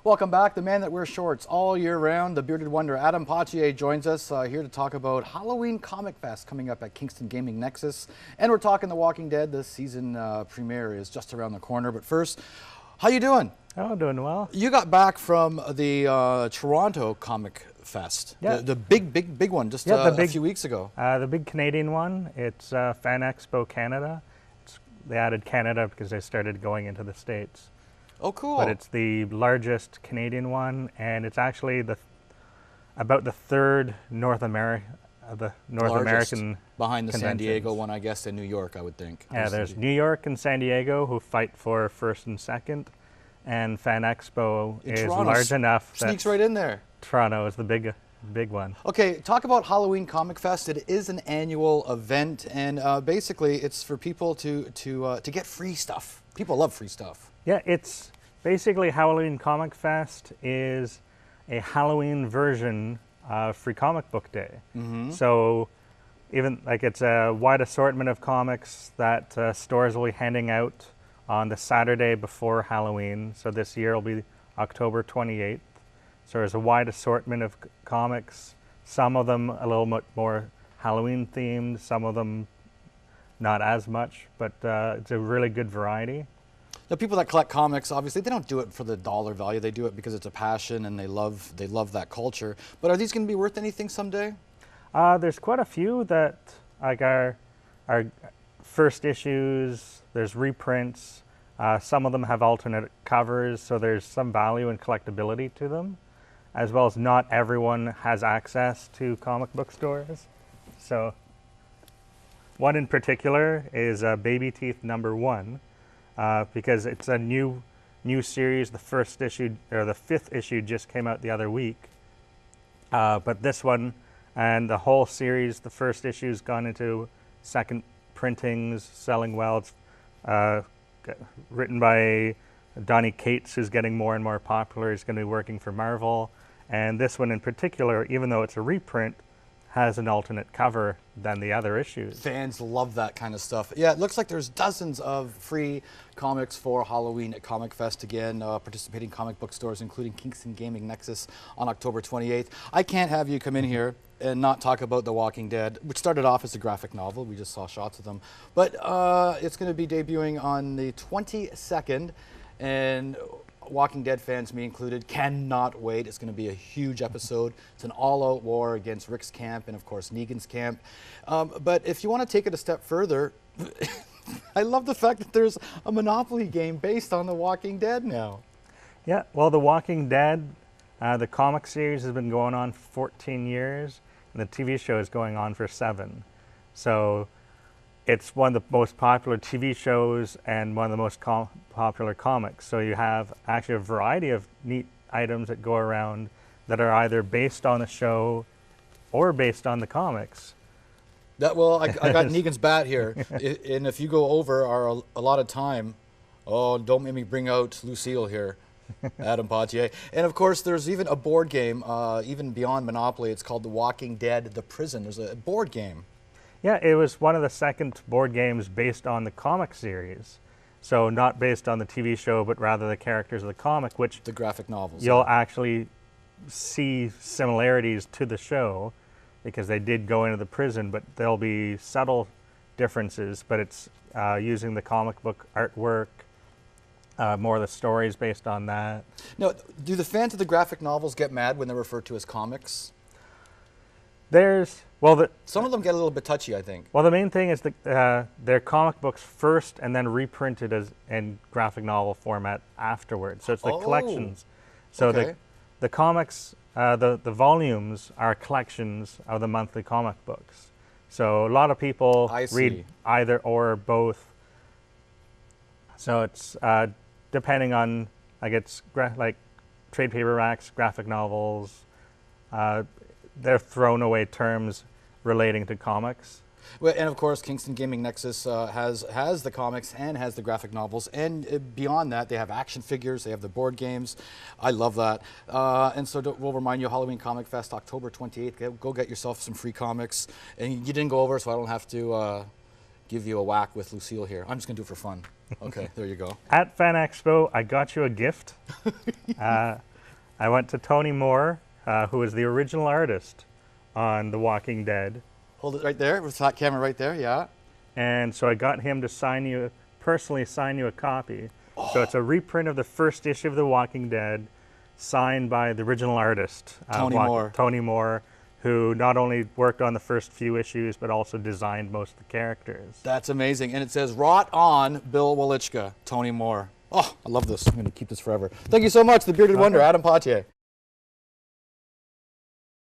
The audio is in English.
Welcome back. The man that wears shorts all year round, the bearded wonder, Adam Pottier, joins us here to talk about Halloween ComicFest coming up at Kingston Gaming Nexus. And we're talking The Walking Dead. The season premiere is just around the corner. But first, how you doing? Oh, doing well. You got back from the Toronto Comic Fest, yeah. the big one, just a few weeks ago. The big Canadian one. It's Fan Expo Canada. They added Canada because they started going into the States. Oh, cool. But it's the largest Canadian one, and it's actually about the third North American behind the San Diego one, I guess, in New York, I would think. Yeah, there's New York and San Diego who fight for first and second, and Fan Expo is large enough that sneaks right in there. Toronto is the big one. Okay, talk about Halloween Comic Fest. It is an annual event, and basically it's for people to get free stuff. People love free stuff. Yeah, it's basically Halloween Comic Fest is a Halloween version of Free Comic Book Day. Mm-hmm. So even like it's a wide assortment of comics that stores will be handing out on the Saturday before Halloween. So this year will be October 28th. So there's a wide assortment of comics, some of them a little bit more Halloween themed, some of them not as much, but it's a really good variety. The people that collect comics, obviously, they don't do it for the dollar value. They do it because it's a passion and they love that culture. But are these going to be worth anything someday? There's quite a few that like are first issues. There's reprints. Some of them have alternate covers, so there's some value and collectability to them, as well as not everyone has access to comic book stores. So one in particular is Baby Teeth #1. Because it's a new series. The first issue, or the 5th issue, just came out the other week. But this one and the whole series, the first issue's gone into second printings, selling well. It's written by Donny Cates, who's getting more and more popular. He's going to be working for Marvel. And this one in particular, even though it's a reprint, has an alternate cover than the other issues. Fans love that kind of stuff. Yeah, it looks like there's dozens of free comics for Halloween at Comic Fest again, participating comic book stores, including Kingston Gaming Nexus on October 28th. I can't have you come in here and not talk about The Walking Dead, which started off as a graphic novel. We just saw shots of them. But it's going to be debuting on the 22nd, and Walking Dead fans, me included, cannot wait. It's going to be a huge episode. It's an all-out war against Rick's camp and, of course, Negan's camp. But if you want to take it a step further, I love the fact that there's a Monopoly game based on The Walking Dead now. Yeah, well, The Walking Dead, the comic series has been going on for 14 years, and the TV show is going on for 7. So it's one of the most popular TV shows and one of the most popular comics. So you have actually a variety of neat items that go around that are either based on the show or based on the comics. I got Negan's bat here, and if you go over our allotted time, oh, don't make me bring out Lucille here, Adam Pottier. And of course, there's even a board game, even beyond Monopoly. It's called The Walking Dead: The Prison. There's a board game. Yeah, it was one of the second board games based on the comic series. So not based on the TV show, but rather the characters of the comic, which the graphic novels. You'll actually see similarities to the show because they did go into the prison, but there'll be subtle differences, but it's using the comic book artwork, more of the stories based on that. Now, do the fans of the graphic novels get mad when they're referred to as comics? Some of them get a little bit touchy, I think. Well, the main thing is that they're comic books first and then reprinted as in graphic novel format afterwards. So it's the collections. So okay. the comics, the volumes are collections of the monthly comic books. So a lot of people read either or both. So it's depending on like trade paperbacks, graphic novels. They're thrown away terms relating to comics. Well, and of course, Kingston Gaming Nexus has the comics and has the graphic novels, and beyond that, they have action figures, they have the board games. I love that. And so we'll remind you, Halloween Comic Fest, October 28th. Go get yourself some free comics. And you didn't go over, so I don't have to give you a whack with Lucille here. I'm just going to do it for fun. Okay, there you go. At Fan Expo, I got you a gift. I went to Tony Moore, who is the original artist on The Walking Dead. Hold it right there with that camera right there. Yeah. And so I got him to personally sign you a copy. So it's a reprint of the first issue of The Walking Dead, signed by the original artist, Tony Moore, who not only worked on the first few issues, but also designed most of the characters. That's amazing. And it says, "Rot on, Bill Welychka, Tony Moore." Oh, I love this. I'm going to keep this forever. Thank you so much, the Bearded Wonder, Adam Pottier.